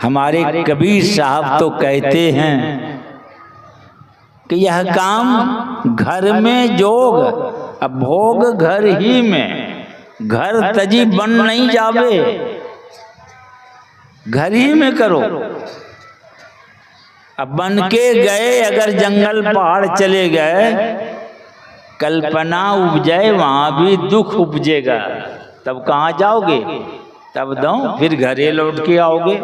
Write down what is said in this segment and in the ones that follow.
हमारे कबीर साहब तो कहते हैं कि यह काम घर में जोग, अब भोग घर ही में, घर तजी बन नहीं जावे, घर ही में करो। अब बन के गए अगर जंगल पहाड़ चले गए, कल्पना उपजे वहां भी दुख उपजेगा, तब कहाँ जाओगे? तब दो फिर घरे लौट के आओगे।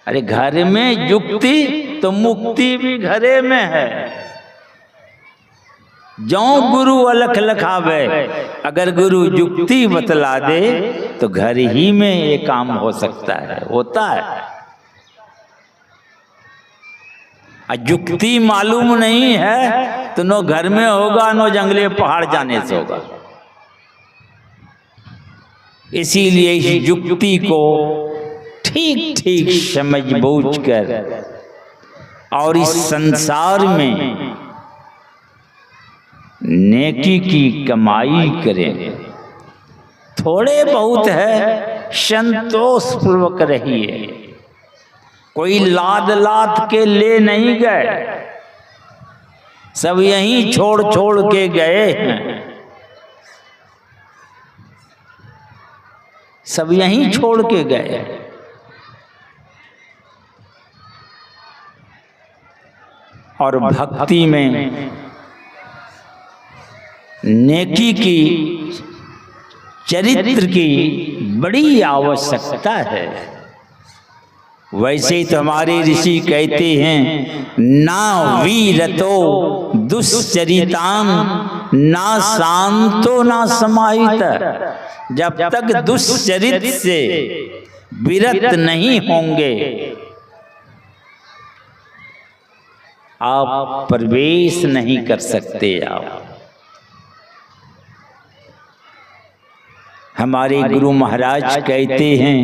अरे घर में युक्ति तो मुक्ति भी घरे में है। जो गुरु अलख लखावे, अगर गुरु युक्ति बतला दे तो घर ही में ये काम हो सकता है, होता है। युक्ति मालूम नहीं है तो नो घर में होगा, नो जंगले पहाड़ जाने से होगा। इसीलिए इस युक्ति को ठीक ठीक समझ बूझ कर और इस संसार में नेकी की कमाई करें। थोड़े बहुत है संतोष पूर्वक रहिए। कोई लाद लाद के ले नहीं गए, सब यहीं छोड़ छोड़ के गए हैं, सब यहीं छोड़ के गए। और भक्ति में नेकी की, चरित्र की बड़ी आवश्यकता है। वैसे तो हमारे ऋषि कहते हैं, ना वीरतो दुश्चरिताम ना शांतो ना समाहित। जब तक दुश्चरित से विरत नहीं होंगे आप प्रवेश नहीं कर सकते। आप हमारे गुरु महाराज कहते हैं,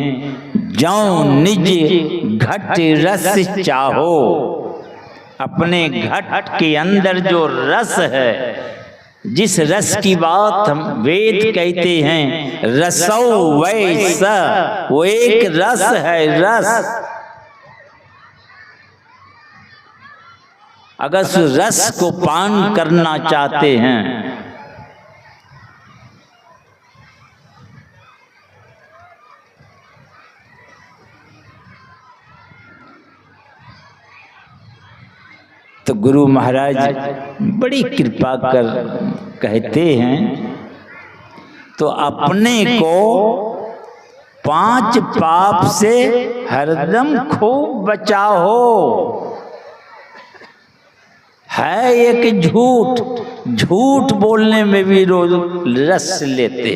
जो निज घट रस चाहो, अपने घट के अंदर जो रस है, जिस रस की बात हम वेद कहते हैं रसो वैसा, वो एक रस है, रस। अगर उस रस को पान करना चाहते हैं तो गुरु महाराज बड़ी कृपा कर कहते हैं, तो अपने को 5 पाप से हरदम खूब बचाओ। है एक झूठ, झूठ बोलने में भी रोज रस लेते,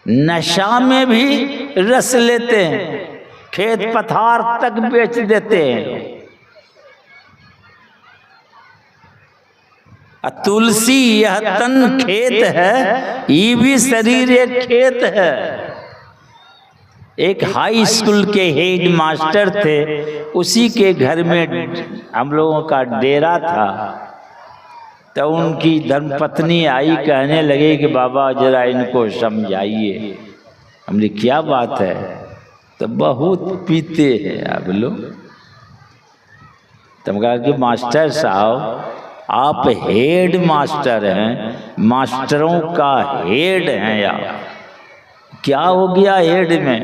नशा में भी रस लेते हैं, खेत पथार तक बेच देते हैं। तुलसी यह तन खेत है, ये भी शरीर एक खेत है। एक हाई स्कूल के हेड मास्टर थे, उसी के घर में हम लोगों का डेरा था। तो उनकी धर्मपत्नी आई, कहने लगे कि बाबा जरा इनको समझाइए। हमने क्या बात है? तो बहुत पीते हैं आप लोग। तुम कहा कि मास्टर साहब आप हेड मास्टर हैं, मास्टरों का हेड हैं आप, क्या हो गया हेड में?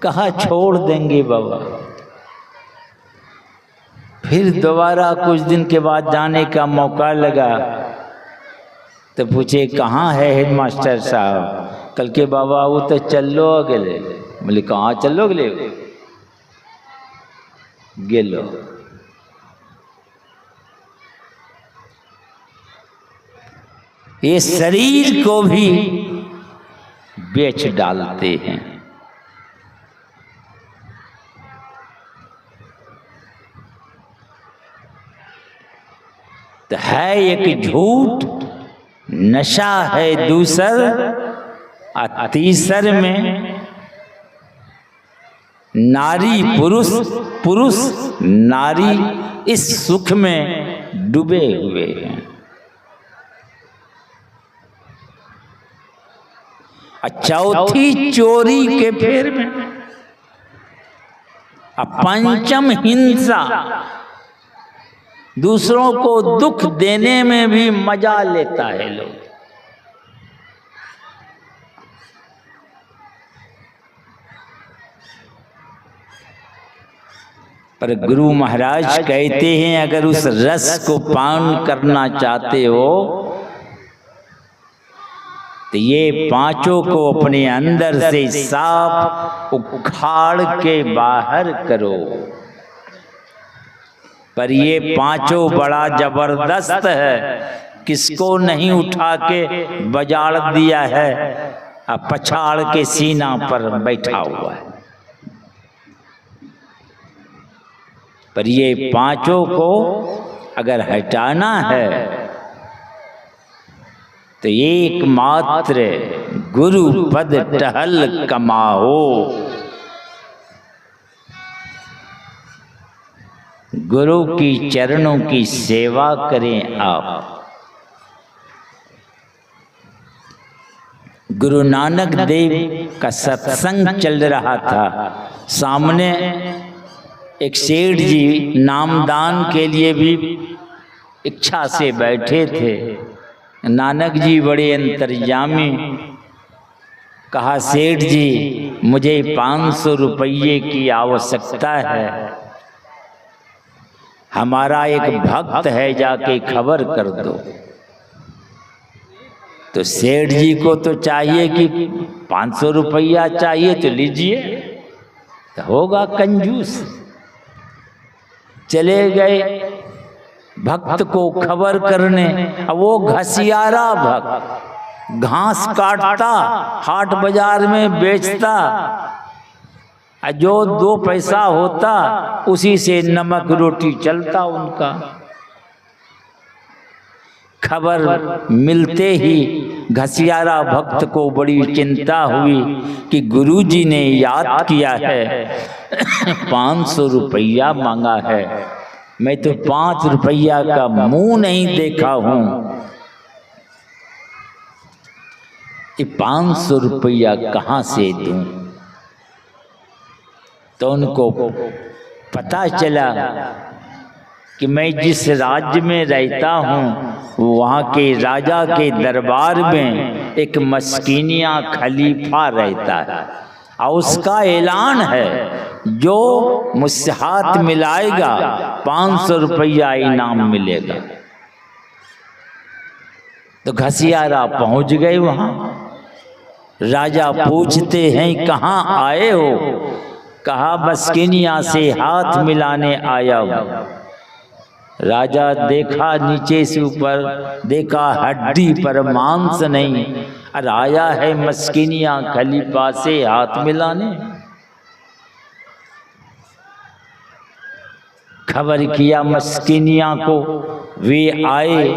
कहा छोड़ देंगे बाबा। फिर दोबारा कुछ दिन के बाद जाने का मौका लगा तो पूछे कहाँ है हेड मास्टर साहब? कल के बाबा वो तो चलो अगले। बोले कहाँ चलो अगले? गेलो। ये शरीर को भी बेच डालते हैं। तो है एक झूठ, नशा है दूसर, और तीसर में नारी पुरुष, पुरुष नारी इस सुख में डूबे हुए हैं। चौथी चोरी के फेर में, पंचम हिंसा, दूसरों को दुख देने में भी मजा लेता है लोग। पर गुरु महाराज कहते हैं अगर उस रस को पान करना चाहते हो तो ये पांचों को अपने अंदर से साफ उखाड़ के बाहर करो। पर ये पांचों बड़ा जबरदस्त है, किसको नहीं उठा के बजाड़ दिया है, पछाड़ के सीना पर बैठा हुआ है। पर ये पांचों को अगर हटाना है तो एकमात्र गुरु पद टहल कमाओ। गुरु की चरणों की सेवा करें आप। गुरु नानक देव का सत्संग चल रहा था, सामने एक सेठ जी नामदान के लिए भी इच्छा से बैठे थे। नानक जी बड़े अंतर्यामी, कहा सेठ जी मुझे 500 रुपये की आवश्यकता है, हमारा एक भक्त है, जाके खबर कर दो। तो सेठ जी को तो चाहिए कि 500 रुपया चाहिए तो लीजिए, तो होगा कंजूस। चले गए भक्त को खबर करने। अब वो घसियारा भक्त, घास काटता, हाट बाजार में बेचता, जो 2 पैसा होता उसी से नमक रोटी चलता उनका। खबर मिलते ही घसियारा भक्त को बड़ी चिंता हुई कि गुरुजी ने याद किया है, 500 रुपया मांगा है, मैं तो 5 रुपया का मुंह नहीं देखा हूं, ये 500 रुपया कहां से दूं। तो उनको पता चला कि मैं जिस राज्य में रहता हूँ वहाँ के राजा के दरबार में एक मस्कीनिया खलीफा रहता है और उसका ऐलान है जो मुझसे हाथ मिलाएगा 500 रुपया इनाम मिलेगा। तो घसियारा पहुँच गए वहाँ। राजा पूछते हैं कहाँ आए हो? कहा मस्कीनिया से हाथ मिलाने आया हूँ। राजा देखा नीचे से ऊपर, देखा हड्डी पर मांस नहीं, और आया है मस्कीनिया खलीफा से हाथ मिलाने। खबर किया मस्कीनिया को, वे आए,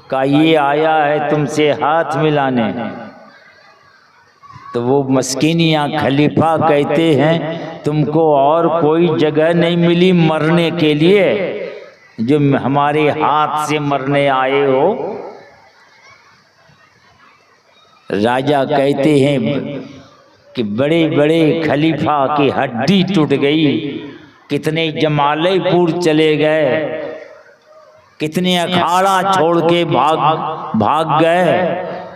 का ये आया है तुमसे हाथ मिलाने। तो वो मस्कीनिया खलीफा कहते हैं तुमको और कोई जगह नहीं मिली मरने के लिए जो हमारे हाथ से मरने आए हो? राजा कहते हैं कि बड़े बड़े खलीफा की हड्डी टूट गई, कितने जमालयपुर चले गए, कितने अखाड़ा छोड़ के भाग गए,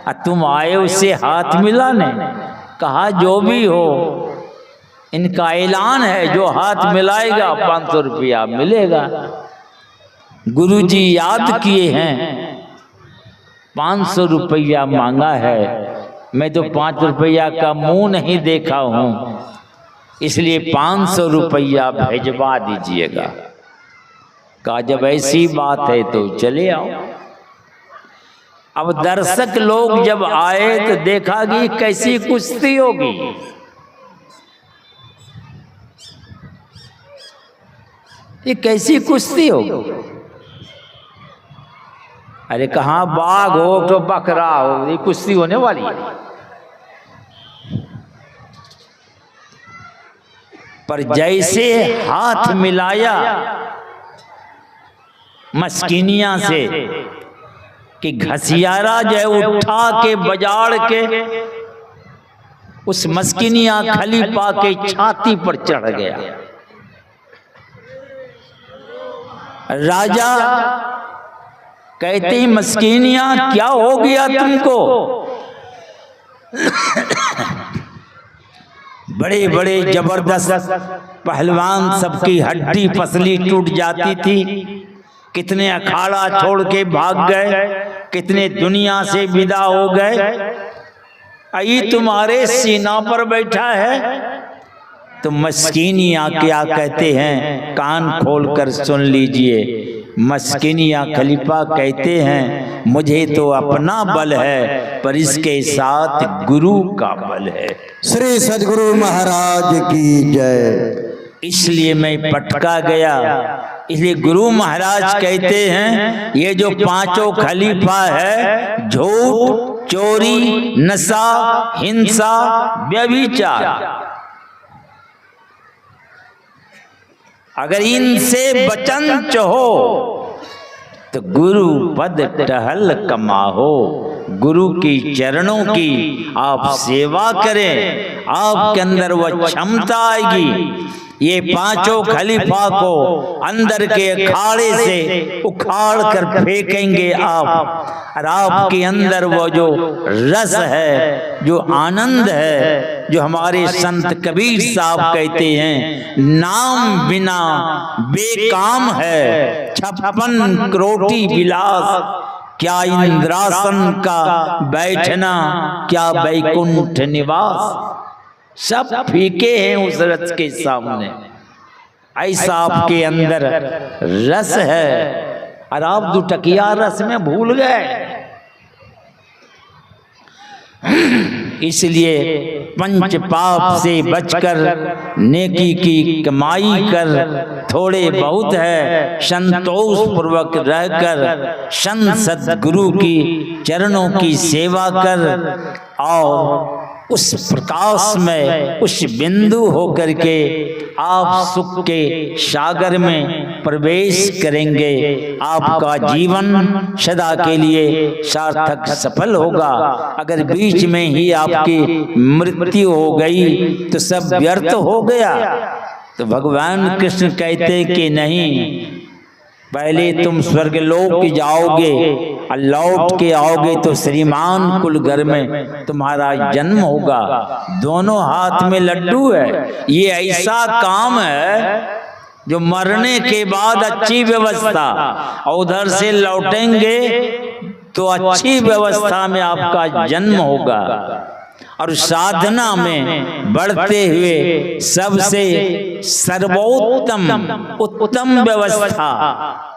और तुम आए उससे हाथ मिलाने। कहा जो भी हो, इनका ऐलान है जो हाथ मिलाएगा 500 रुपया मिलेगा। गुरुजी याद किए हैं 500 रुपया मांगा है, मैं तो 5 रुपया का मुंह नहीं देखा हूं, इसलिए 500 रुपया भेजवा दीजिएगा। कहा जब ऐसी बात है तो चले आओ। अब दर्शक लोग जब आए तो देखा कि कैसी कुश्ती होगी। ये कैसी कुश्ती होगी? अरे कहाँ बाघ हो तो बकरा हो, ये कुश्ती होने वाली है। पर जैसे हाथ मिलाया मस्किनिया से कि घसियारा जो उठा के बजाड़ के उस मस्किनिया खलीफा के छाती पर चढ़ गया। राजा कहते हैं मस्किनिया क्या हो गया तुमको? बड़े बड़े जबरदस्त पहलवान सबकी हड्डी पसली टूट जाती थी, कितने अखाड़ा छोड़ के भाग गए, कितने दुनिया से विदा हो गए, ये तुम्हारे सीना पर बैठा है। तो मस्किनिया क्या कहते हैं, कान खोलकर सुन लीजिए। मस्किनिया खलीफा कहते हैं मुझे तो अपना बल है पर इसके साथ गुरु का बल है। श्री सद्गुरु महाराज की जय। इसलिए मैं पटका गया। इसलिए गुरु महाराज कहते हैं ये जो पांचों खलीफा है, झूठ, चोरी, नशा, हिंसा, व्यभिचार, अगर इनसे बचन चाहो तो गुरु पद टहल कमाहो। गुरु की चरणों की आप सेवा करें, आपके अंदर वह क्षमता आएगी। ये पांचों खलीफा को अंदर के अखाड़े से उखाड़ कर फेंकेंगे आप, और आपके अंदर वो जो रस है, जो आनंद है, जो हमारे संत कबीर साहब कहते हैं नाम बिना बेकाम है 56 करोटी विलास, क्या इंद्रासन का बैठना, क्या बैकुंठ निवास, सब फीके हैं उस रस के सामने। ऐसा आपके अंदर रस है और आप दुटकिया रस में भूल गए। इसलिए पंच पाप से बचकर नेकी की कमाई कर, थोड़े बहुत है संतोष पूर्वक रहकर संत सद्गुरु की चरणों की सेवा कर, और उस प्रकाश में उस बिंदु होकर के आप सुख के सागर में प्रवेश करेंगे। आपका जीवन सदा के लिए सार्थक सफल होगा। अगर बीच में ही आपकी मृत्यु हो गई तो सब व्यर्थ हो गया। तो भगवान कृष्ण कहते कि नहीं, पहले तुम स्वर्गलोक जाओगे और लौट के आओगे तो श्रीमान कुल घर में तुम्हारा जन्म होगा। दोनों हाथ में लड्डू है। ये ऐसा काम है जो मरने के बाद अच्छी व्यवस्था, और उधर से लौटेंगे तो अच्छी व्यवस्था में आपका जन्म होगा। और साधना में बढ़ते हुए सबसे सर्वोत्तम उत्तम व्यवस्था,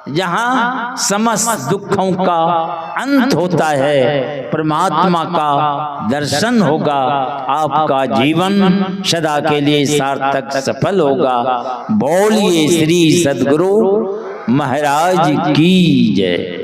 जहाँ समस्त दुखों का अंत होता है, परमात्मा का दर्शन होगा। आपका जीवन सदा के लिए सार्थक सफल होगा। बोलिए श्री सद्गुरु महाराज की जय।